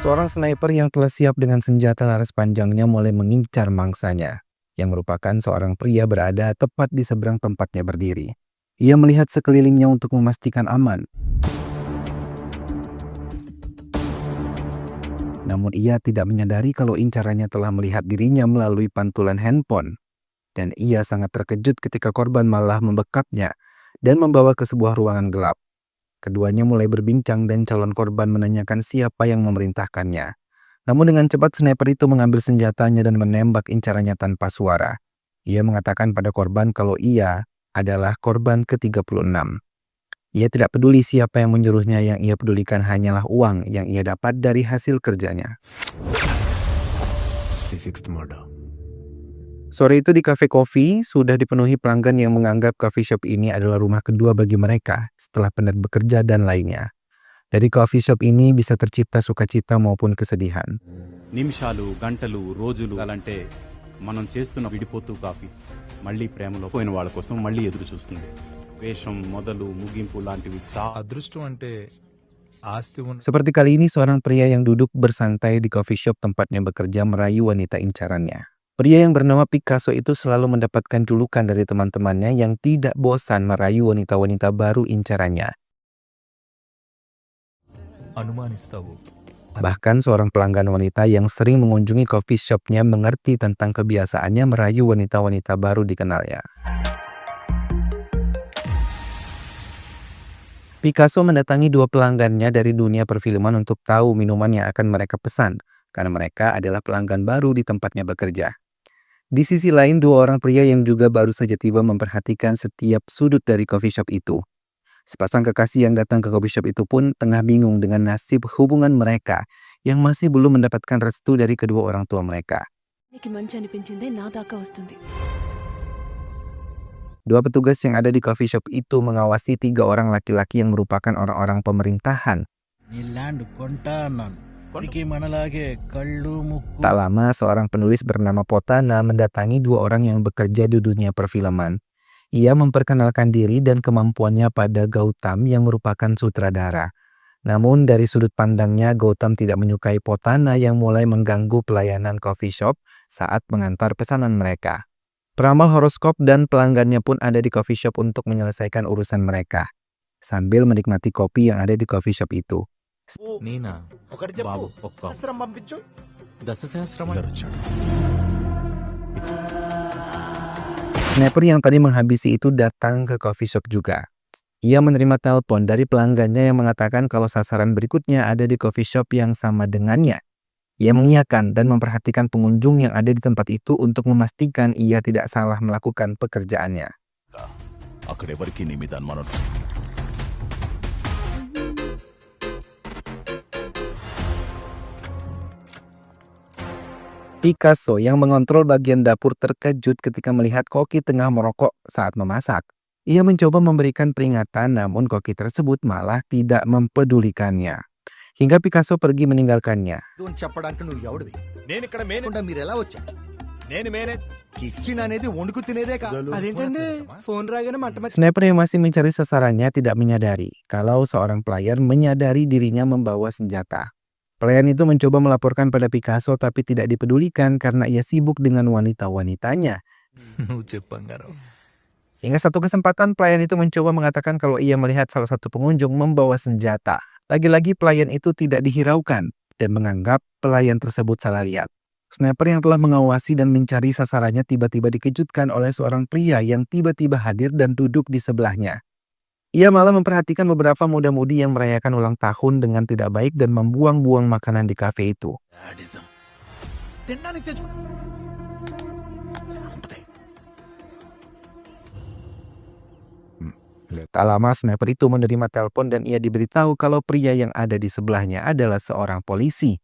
Seorang sniper yang telah siap dengan senjata laras panjangnya mulai mengincar mangsanya, yang merupakan seorang pria berada tepat di seberang tempatnya berdiri. Ia melihat sekelilingnya untuk memastikan aman. Namun ia tidak menyadari kalau incarannya telah melihat dirinya melalui pantulan handphone. Dan ia sangat terkejut ketika korban malah membekapnya dan membawa ke sebuah ruangan gelap. Keduanya mulai berbincang dan calon korban menanyakan siapa yang memerintahkannya. Namun dengan cepat sniper itu mengambil senjatanya dan menembak incarannya tanpa suara. Ia mengatakan pada korban kalau ia adalah korban ke-36. Ia tidak peduli siapa yang menyuruhnya, yang ia pedulikan hanyalah uang yang ia dapat dari hasil kerjanya. Sore itu di kafe kopi sudah dipenuhi pelanggan yang menganggap coffee shop ini adalah rumah kedua bagi mereka setelah penat bekerja dan lainnya. Dari coffee shop ini bisa tercipta sukacita maupun kesedihan. నిమిషాలు గంటలు రోజులు అలాంటే మనం చేస్తున్న విడిపోతూ కాఫీ మళ్ళీ ప్రేమలో పోయిన వాళ్ళ కోసం మళ్ళీ ఎదురు చూస్తుంది. వేషం మొదలు ముగింపు లాంటివి అదృష్టం అంటే ఆస్తి ఉన్న Seperti kali ini seorang pria yang duduk bersantai di coffee shop tempatnya bekerja merayu wanita incarannya. Pria yang bernama Picasso itu selalu mendapatkan julukan dari teman-temannya yang tidak bosan merayu wanita-wanita baru incarannya. అనుమానిస్తావు. Bahkan seorang pelanggan wanita yang sering mengunjungi coffee shopnya mengerti tentang kebiasaannya merayu wanita-wanita baru dikenalnya. Picasso mendatangi dua pelanggannya dari dunia perfilman untuk tahu minuman yang akan mereka pesan, karena mereka adalah pelanggan baru di tempatnya bekerja. Di sisi lain, dua orang pria yang juga baru saja tiba memperhatikan setiap sudut dari coffee shop itu. Sepasang kekasih yang datang ke coffee shop itu pun tengah bingung dengan nasib hubungan mereka yang masih belum mendapatkan restu dari kedua orang tua mereka. Dua petugas yang ada di coffee shop itu mengawasi tiga orang laki-laki yang merupakan orang-orang pemerintahan. Tak lama, seorang penulis bernama Potana mendatangi dua orang yang bekerja di dunia perfilman. Ia memperkenalkan diri dan kemampuannya pada Gautam yang merupakan sutradara. Namun dari sudut pandangnya, Gautam tidak menyukai Potana yang mulai mengganggu pelayanan coffee shop saat mengantar pesanan mereka. Peramal horoskop dan pelanggannya pun ada di coffee shop untuk menyelesaikan urusan mereka, sambil menikmati kopi yang ada di coffee shop itu. నేనా బాబు ఒక్క దశ సహస్రం Sniper yang tadi menghabisi itu datang ke coffee shop juga. Ia menerima telepon dari pelanggannya yang mengatakan kalau sasaran berikutnya ada di coffee shop yang sama dengannya. Ia mengiyakan dan memperhatikan pengunjung yang ada di tempat itu untuk memastikan ia tidak salah melakukan pekerjaannya. అక్కడెవరికి నీ మీద అనుమానం Picasso yang mengontrol bagian dapur terkejut ketika melihat koki tengah merokok saat memasak. Ia mencoba memberikan peringatan, namun koki tersebut malah tidak mempedulikannya. Hingga Picasso pergi meninggalkannya. చెప్పడానికి నువ్వు ఎవడివి నేను ఇక్కడ మేనేకుండా మీరు ఎలా వచ్చా నేను మేనే కిచెన్ అనేది వండుకు తినేదే కాదు అదేంటండి ఫోన్ రాగానే మంట Sniper yang masih mencari sasarannya tidak menyadari kalau seorang pelayan menyadari dirinya membawa senjata. Pelayan itu mencoba melaporkan pada Picasso tapi tidak dipedulikan karena ia sibuk dengan wanita-wanitanya. నువ్వు చెప్పంగారు. Hingga satu kesempatan pelayan itu mencoba mengatakan kalau ia melihat salah satu pengunjung membawa senjata. Lagi-lagi pelayan itu tidak dihiraukan dan menganggap pelayan tersebut salah lihat. Sniper yang telah mengawasi dan mencari sasarannya tiba-tiba dikejutkan oleh seorang pria yang tiba-tiba hadir dan duduk di sebelahnya. Ia malah memperhatikan beberapa muda-mudi yang merayakan ulang tahun dengan tidak baik dan membuang-buang makanan di kafe itu. తినడానికి తెచ్చు Tak lama sniper itu menerima telepon dan ia diberitahu kalau pria yang ada di sebelahnya adalah seorang polisi.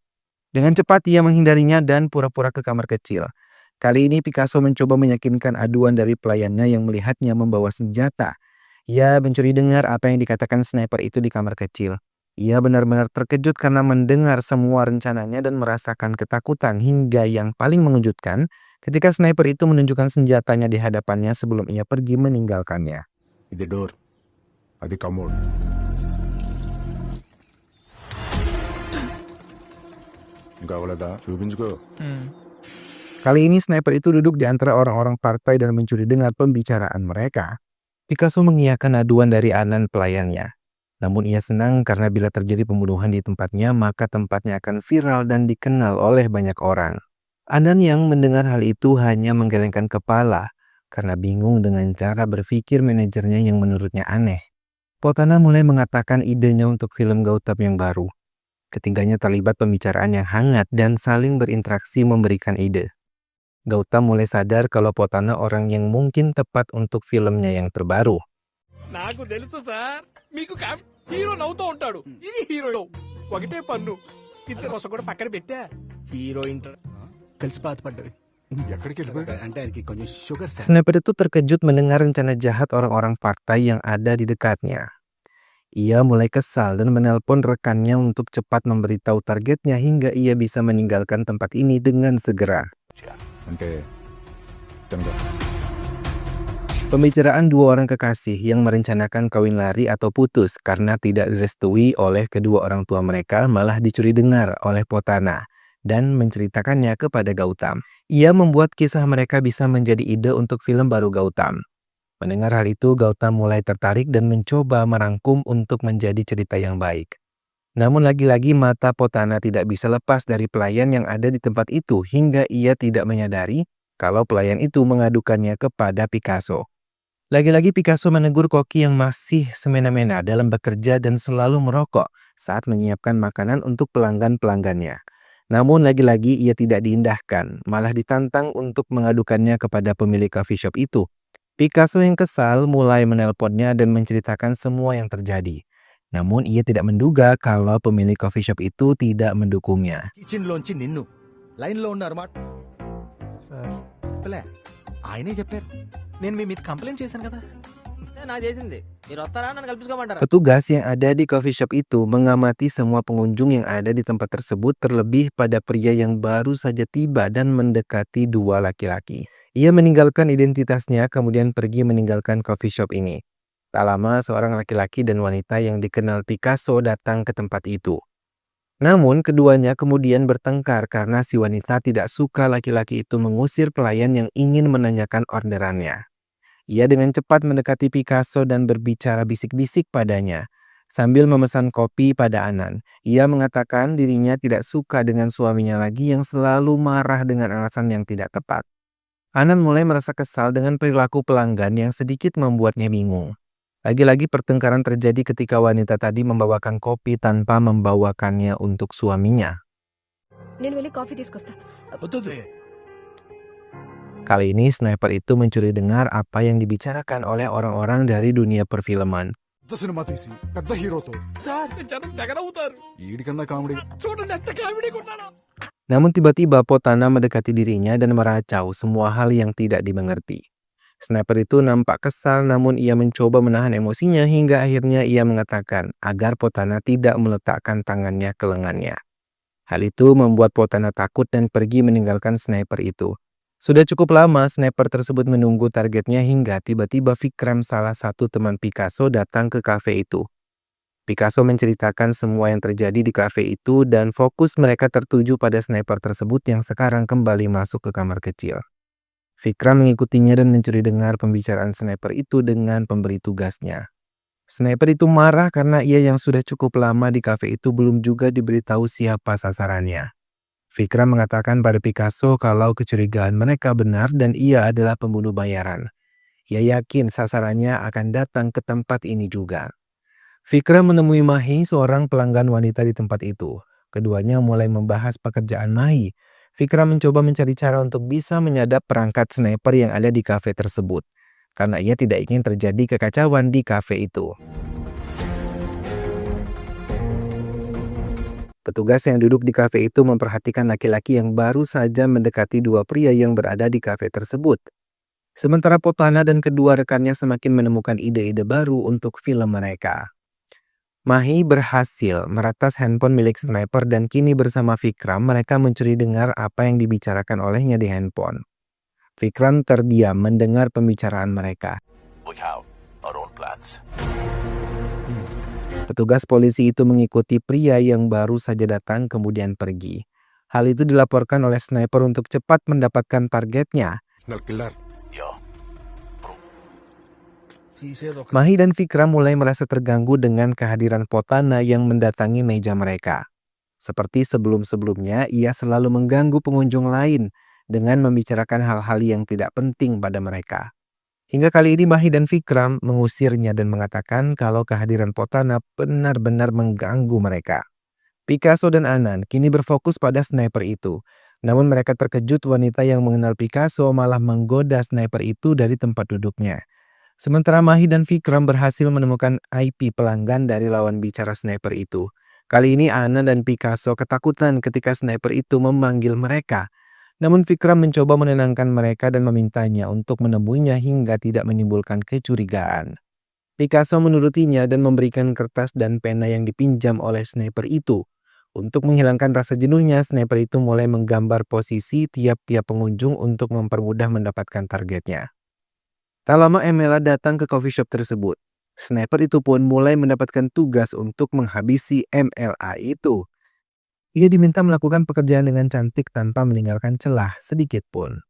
Dengan cepat ia menghindarinya dan pura-pura ke kamar kecil. Kali ini Picasso mencoba meyakinkan aduan dari pelayannya yang melihatnya membawa senjata. Ia mencuri dengar apa yang dikatakan sniper itu di kamar kecil. Ia benar-benar terkejut karena mendengar semua rencananya dan merasakan ketakutan hingga yang paling mengejutkan ketika sniper itu menunjukkan senjatanya di hadapannya sebelum ia pergi meninggalkannya. ఇది డోర్ అది కమోడ్ ఇంకా అవలేదా చూపించుకో. Kali ini sniper itu duduk di antara orang-orang partai dan mencuri dengar pembicaraan mereka. Picasso mengiyakan aduan dari Anan pelayannya. Namun ia senang karena bila terjadi pembunuhan di tempatnya, maka tempatnya akan viral dan dikenal oleh banyak orang. Anan yang mendengar hal itu hanya menggelengkan kepala karena bingung dengan cara berpikir manajernya yang menurutnya aneh. Potana mulai mengatakan idenya untuk film Gautam yang baru. Ketiganya terlibat pembicaraan yang hangat dan saling berinteraksi memberikan ide. Gautam mulai sadar kalau Potana orang yang mungkin tepat untuk filmnya yang terbaru. నాకు తెలుసు సార్ మీకు హీరో నవ్వుతూ ఉంటాడు ఇది హీరో ఒకటే పన్ను ఇద్దరు కోసం కూడా పక్కన పెట్టా హీరోయిన్ కలిసి బాధపడ్డవి ఎక్కడికి వెళ్ళిపోయాడు? అంటే ఆయనకి కొంచెం sugar sir Sniper itu terkejut mendengar rencana jahat orang-orang partai yang ada di dekatnya. Ia mulai kesal dan menelpon rekannya untuk cepat memberitahu targetnya hingga ia bisa meninggalkan tempat ini dengan segera. అంటే తనగా Pembicaraan dua orang kekasih yang merencanakan kawin lari atau putus karena tidak direstui oleh kedua orang tua mereka malah dicuri dengar oleh Potana dan menceritakannya kepada Gautam. Ia membuat kisah mereka bisa menjadi ide untuk film baru Gautam. Mendengar hal itu, Gautam mulai tertarik dan mencoba merangkum untuk menjadi cerita yang baik. Namun lagi-lagi mata Potana tidak bisa lepas dari pelayan yang ada di tempat itu hingga ia tidak menyadari kalau pelayan itu mengadukannya kepada Picasso. Lagi-lagi Picasso menegur koki yang masih semena-mena dalam bekerja dan selalu merokok saat menyiapkan makanan untuk pelanggan-pelanggannya. Namun lagi-lagi ia tidak diindahkan, malah ditantang untuk mengadukannya kepada pemilik coffee shop itu. Picasso yang kesal mulai menelponnya dan menceritakan semua yang terjadi. Namun ia tidak menduga kalau pemilik coffee shop itu tidak mendukungnya. Kitchen లోంచి నిన్ను లైన్ లో ఉన్నారు మాట ఆయనే చెప్పారు. నేను మీ మీద కంప్లైంట్ చేశాను కదా. నాకు చేసింది మీరు వస్తారా నన్ను కల్పించుకోమంటారా Petugas yang ada di coffee shop itu mengamati semua pengunjung yang ada di tempat tersebut terlebih pada pria yang baru saja tiba dan mendekati dua laki-laki. Ia meninggalkan identitasnya kemudian pergi meninggalkan coffee shop ini. Tak lama seorang laki-laki dan wanita yang dikenal Picasso datang ke tempat itu. Namun keduanya kemudian bertengkar karena si wanita tidak suka laki-laki itu mengusir pelayan yang ingin menanyakan orderannya. Ia dengan cepat mendekati Picasso dan berbicara bisik-bisik padanya. Sambil memesan kopi pada Anan, ia mengatakan dirinya tidak suka dengan suaminya lagi yang selalu marah dengan alasan yang tidak tepat. Anan mulai merasa kesal dengan perilaku pelanggan yang sedikit membuatnya bingung. Lagi-lagi pertengkaran terjadi ketika wanita tadi membawakan kopi tanpa membawakannya untuk suaminya. నేను వెళ్ళి కాఫీ తీసుకొస్తా. Kali ini sniper itu mencuri dengar apa yang dibicarakan oleh orang-orang dari dunia perfilman. పెద్ద సినిమా తీసి పెద్ద హీరోతో సార్ జనం తెగ నవ్వుతారు ఈడికన్నా కామెడీ. చూడండి ఎంత కామెడీగా ఉన్నాడో Namun tiba-tiba Potana mendekati dirinya dan meracau semua hal yang tidak dimengerti. Sniper itu nampak kesal namun ia mencoba menahan emosinya hingga akhirnya ia mengatakan agar Potana tidak meletakkan tangannya ke lengannya. Hal itu membuat Potana takut dan pergi meninggalkan sniper itu. Sudah cukup lama sniper tersebut menunggu targetnya hingga tiba-tiba Vikram salah satu teman Picasso datang ke kafe itu. Picasso menceritakan semua yang terjadi di kafe itu dan fokus mereka tertuju pada sniper tersebut yang sekarang kembali masuk ke kamar kecil. Vikram mengikutinya dan mencuri dengar pembicaraan sniper itu dengan pemberi tugasnya. Sniper itu marah karena ia yang sudah cukup lama di kafe itu belum juga diberitahu siapa sasarannya. Vikram mengatakan pada Picasso kalau kecurigaan mereka benar dan ia adalah pembunuh bayaran. Ia yakin sasarannya akan datang ke tempat ini juga. Vikram menemui Mahi, seorang pelanggan wanita di tempat itu. Keduanya mulai membahas pekerjaan Mahi. Vikram mencoba mencari cara untuk bisa menyadap perangkat sniper yang ada di kafe tersebut, karena ia tidak ingin terjadi kekacauan di kafe itu. Petugas yang duduk di kafe itu memperhatikan laki-laki yang baru saja mendekati dua pria yang berada di kafe tersebut. Sementara Potana dan kedua rekannya semakin menemukan ide-ide baru untuk film mereka. Mahi berhasil meratas handphone milik sniper dan kini bersama Vikram mereka mencuri dengar apa yang dibicarakan olehnya di handphone. Vikram terdiam mendengar pembicaraan mereka. Petugas polisi itu mengikuti pria yang baru saja datang kemudian pergi. Hal itu dilaporkan oleh sniper untuk cepat mendapatkan targetnya. Mahi dan Vikram mulai merasa terganggu dengan kehadiran Potana yang mendatangi meja mereka. Seperti sebelum-sebelumnya, ia selalu mengganggu pengunjung lain dengan membicarakan hal-hal yang tidak penting pada mereka. Hingga kali ini Mahi dan Vikram mengusirnya dan mengatakan kalau kehadiran Potana benar-benar mengganggu mereka. Picasso dan Anand kini berfokus pada sniper itu. Namun mereka terkejut wanita yang mengenal Picasso malah menggoda sniper itu dari tempat duduknya. Sementara Mahi dan Vikram berhasil menemukan IP pelanggan dari lawan bicara sniper itu. Kali ini Anand dan Picasso ketakutan ketika sniper itu memanggil mereka. Namun Vikram mencoba menenangkan mereka dan memintanya untuk menemuinya hingga tidak menimbulkan kecurigaan. Picasso menurutinya dan memberikan kertas dan pena yang dipinjam oleh sniper itu. Untuk menghilangkan rasa jenuhnya, sniper itu mulai menggambar posisi tiap-tiap pengunjung untuk mempermudah mendapatkan targetnya. Tak lama Emela datang ke coffee shop tersebut. Sniper itu pun mulai mendapatkan tugas untuk menghabisi MLA itu. Ia diminta melakukan pekerjaan dengan cantik tanpa meninggalkan celah sedikit pun.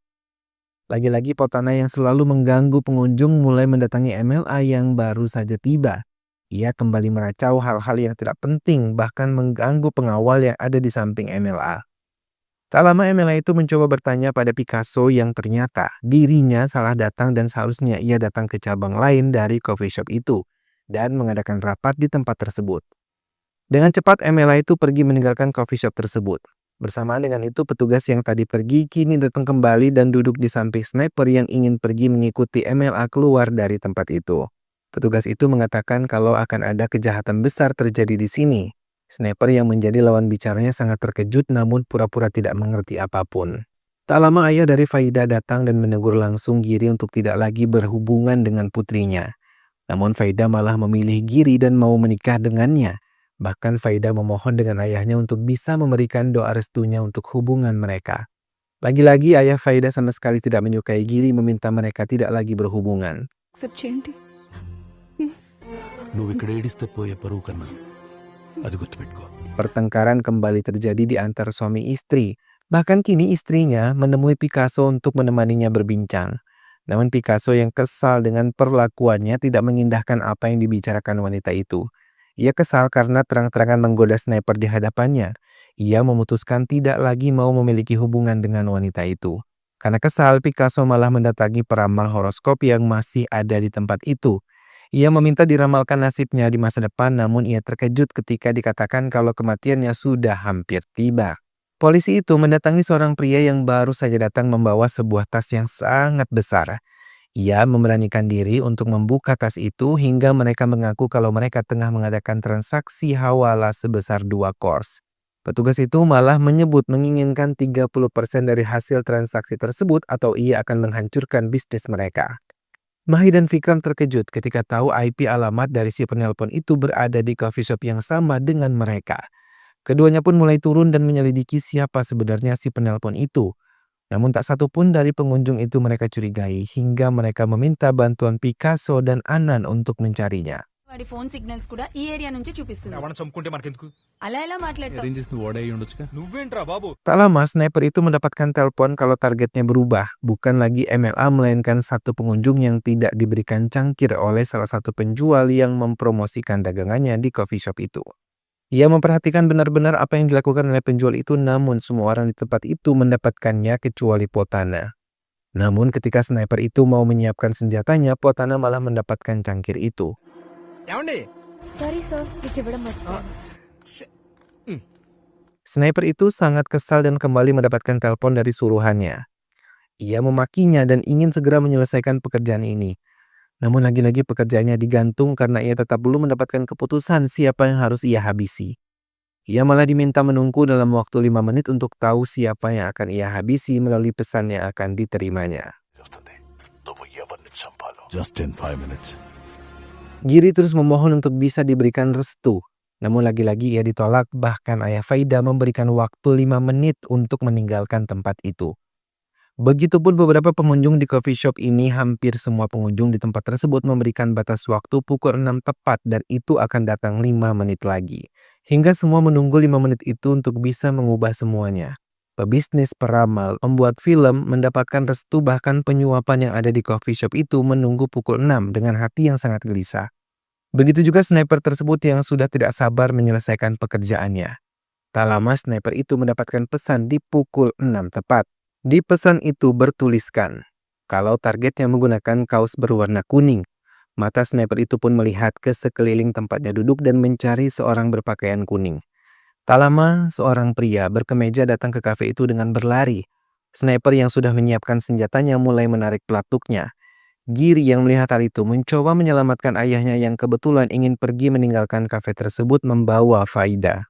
Lagi-lagi Potana yang selalu mengganggu pengunjung mulai mendatangi MLA yang baru saja tiba. Ia kembali meracau hal-hal yang tidak penting, bahkan mengganggu pengawal yang ada di samping MLA. Tak lama MLA itu mencoba bertanya pada Picasso yang ternyata dirinya salah datang dan seharusnya ia datang ke cabang lain dari coffee shop itu dan mengadakan rapat di tempat tersebut. Dengan cepat MLA itu pergi meninggalkan coffee shop tersebut. Bersamaan dengan itu petugas yang tadi pergi kini datang kembali dan duduk di samping sniper yang ingin pergi mengikuti MLA keluar dari tempat itu. Petugas itu mengatakan kalau akan ada kejahatan besar terjadi di sini. Sniper yang menjadi lawan bicaranya sangat terkejut namun pura-pura tidak mengerti apapun. Tak lama ayah dari Faida datang dan menegur langsung Giri untuk tidak lagi berhubungan dengan putrinya. Namun Faida malah memilih Giri dan mau menikah dengannya. Bahkan Faida memohon dengan ayahnya untuk bisa memberikan doa restunya untuk hubungan mereka. Lagi-lagi ayah Faida sama sekali tidak menyukai Giri meminta mereka tidak lagi berhubungan. Pertengkaran kembali terjadi di antar suami istri. Bahkan kini istrinya menemui Picasso untuk menemaninya berbincang. Namun Picasso yang kesal dengan perlakuannya tidak mengindahkan apa yang dibicarakan wanita itu. Ia kesal karena terang-terangan menggoda sniper di hadapannya. Ia memutuskan tidak lagi mau memiliki hubungan dengan wanita itu. Karena kesal, Picasso malah mendatangi peramal horoskop yang masih ada di tempat itu. Ia meminta diramalkan nasibnya di masa depan, namun ia terkejut ketika dikatakan kalau kematiannya sudah hampir tiba. Polisi itu mendatangi seorang pria yang baru saja datang membawa sebuah tas yang sangat besar. Ia memberanikan diri untuk membuka tas itu hingga mereka mengaku kalau mereka tengah mengadakan transaksi hawala sebesar 2 kors. Petugas itu malah menyebut menginginkan 30% dari hasil transaksi tersebut atau ia akan menghancurkan bisnis mereka. Mahi dan Vikram terkejut ketika tahu IP alamat dari si penelpon itu berada di coffee shop yang sama dengan mereka. Keduanya pun mulai turun dan menyelidiki siapa sebenarnya si penelpon itu. Namun tak satu pun dari pengunjung itu mereka curigai hingga mereka meminta bantuan Picasso dan Anand untuk mencarinya. వాడి phone signals కూడా ఈ ఏరియా నుంచి చూపిస్తుంది ఎవరైనా చంపుకుంటే మనకెందుకు అలా ఎలా మాట్లాడతావు నువ్వేంట్రా బాబు Tak lama sniper itu mendapatkan telepon kalau targetnya berubah, bukan lagi MLA melainkan satu pengunjung yang tidak diberikan cangkir oleh salah satu penjual yang mempromosikan dagangannya di coffee shop itu. Ia memperhatikan benar-benar apa yang dilakukan oleh penjual itu, namun semua orang di tempat itu mendapatkannya kecuali Potana. Namun ketika sniper itu mau menyiapkan senjatanya, Potana malah mendapatkan cangkir itu. ఏమండి sorry sir మీకు ఇవ్వడం మర్చిపోయాను. Sniper itu sangat kesal dan kembali mendapatkan telepon dari suruhannya. Ia memakinya dan ingin segera menyelesaikan pekerjaan ini. Namun lagi-lagi pekerjaannya digantung karena ia tetap belum mendapatkan keputusan siapa yang harus ia habisi. Ia malah diminta menunggu dalam waktu 5 menit untuk tahu siapa yang akan ia habisi melalui pesan yang akan diterimanya. Just in 5 minutes. Giri terus memohon untuk bisa diberikan restu. Namun lagi-lagi ia ditolak, bahkan ayah Faida memberikan waktu 5 menit untuk meninggalkan tempat itu. Begitupun beberapa pengunjung di coffee shop ini, hampir semua pengunjung di tempat tersebut memberikan batas waktu pukul 6 tepat dan itu akan datang 5 menit lagi. Hingga semua menunggu 5 menit itu untuk bisa mengubah semuanya. Pebisnis, peramal, pembuat film mendapatkan restu bahkan penyuapan yang ada di coffee shop itu menunggu pukul 6 dengan hati yang sangat gelisah. Begitu juga sniper tersebut yang sudah tidak sabar menyelesaikan pekerjaannya. Tak lama sniper itu mendapatkan pesan di pukul 6 tepat. Di pesan itu bertuliskan, kalau targetnya menggunakan kaos berwarna kuning, mata sniper itu pun melihat ke sekeliling tempatnya duduk dan mencari seorang berpakaian kuning. Tak lama, seorang pria berkemeja datang ke kafe itu dengan berlari. Sniper yang sudah menyiapkan senjatanya mulai menarik pelatuknya. Giri yang melihat hal itu mencoba menyelamatkan ayahnya yang kebetulan ingin pergi meninggalkan kafe tersebut membawa Faida.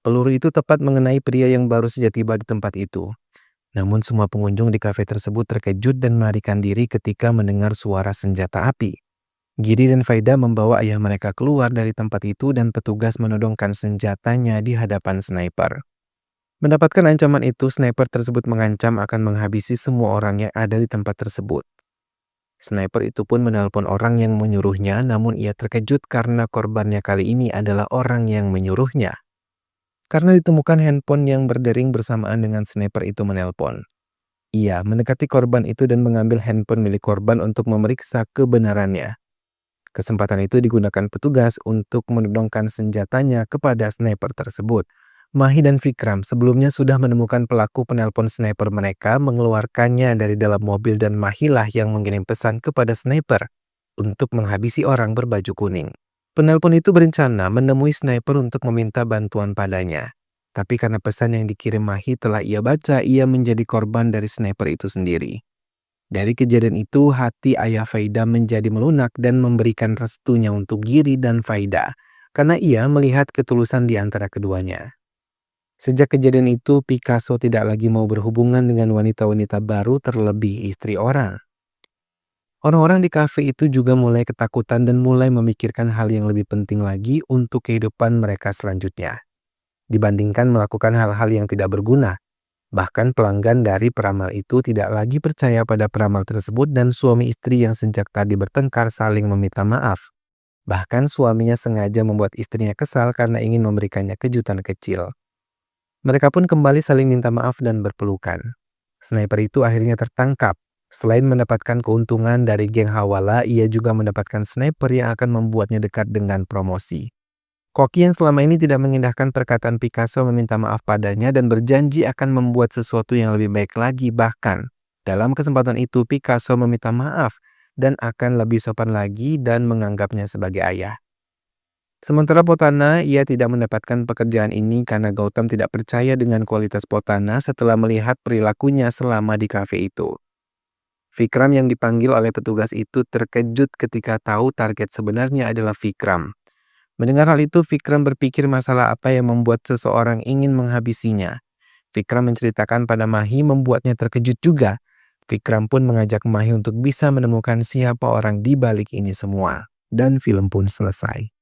Peluru itu tepat mengenai pria yang baru saja tiba di tempat itu. Namun semua pengunjung di kafe tersebut terkejut dan melarikan diri ketika mendengar suara senjata api. Giri dan Faida membawa ayah mereka keluar dari tempat itu dan petugas menodongkan senjatanya di hadapan sniper. Mendapatkan ancaman itu, sniper tersebut mengancam akan menghabisi semua orang yang ada di tempat tersebut. Sniper itu pun menelpon orang yang menyuruhnya, namun ia terkejut karena korbannya kali ini adalah orang yang menyuruhnya. Karena ditemukan handphone yang berdering bersamaan dengan sniper itu menelpon. Ia mendekati korban itu dan mengambil handphone milik korban untuk memeriksa kebenarannya. Kesempatan itu digunakan petugas untuk menodongkan senjatanya kepada sniper tersebut. Mahi dan Vikram sebelumnya sudah menemukan pelaku penelpon sniper mereka, mengeluarkannya dari dalam mobil dan Mahilah yang mengirim pesan kepada sniper untuk menghabisi orang berbaju kuning. Penelpon itu berencana menemui sniper untuk meminta bantuan padanya. Tapi karena pesan yang dikirim Mahi telah ia baca, ia menjadi korban dari sniper itu sendiri. Dari kejadian itu, hati ayah Faida menjadi melunak dan memberikan restunya untuk Giri dan Faida, karena ia melihat ketulusan di antara keduanya. Sejak kejadian itu, Picasso tidak lagi mau berhubungan dengan wanita-wanita baru, terlebih istri orang. Orang-orang di kafe itu juga mulai ketakutan dan mulai memikirkan hal yang lebih penting lagi untuk kehidupan mereka selanjutnya, dibandingkan melakukan hal-hal yang tidak berguna. Bahkan pelanggan dari peramal itu tidak lagi percaya pada peramal tersebut dan suami istri yang sejak tadi bertengkar saling meminta maaf. Bahkan suaminya sengaja membuat istrinya kesal karena ingin memberikannya kejutan kecil. Mereka pun kembali saling minta maaf dan berpelukan. Sniper itu akhirnya tertangkap. Selain mendapatkan keuntungan dari geng Hawala, ia juga mendapatkan sniper yang akan membuatnya dekat dengan promosi. Koki yang selama ini tidak mengindahkan perkataan Picasso meminta maaf padanya dan berjanji akan membuat sesuatu yang lebih baik lagi. Bahkan, dalam kesempatan itu Picasso meminta maaf dan akan lebih sopan lagi dan menganggapnya sebagai ayah. Sementara Potana, ia tidak mendapatkan pekerjaan ini karena Gautam tidak percaya dengan kualitas Potana setelah melihat perilakunya selama di kafe itu. Vikram yang dipanggil oleh petugas itu terkejut ketika tahu target sebenarnya adalah Vikram. Mendengar hal itu, Vikram berpikir masalah apa yang membuat seseorang ingin menghabisinya. Vikram menceritakan pada Mahi membuatnya terkejut juga. Vikram pun mengajak Mahi untuk bisa menemukan siapa orang di balik ini semua. Dan film pun selesai.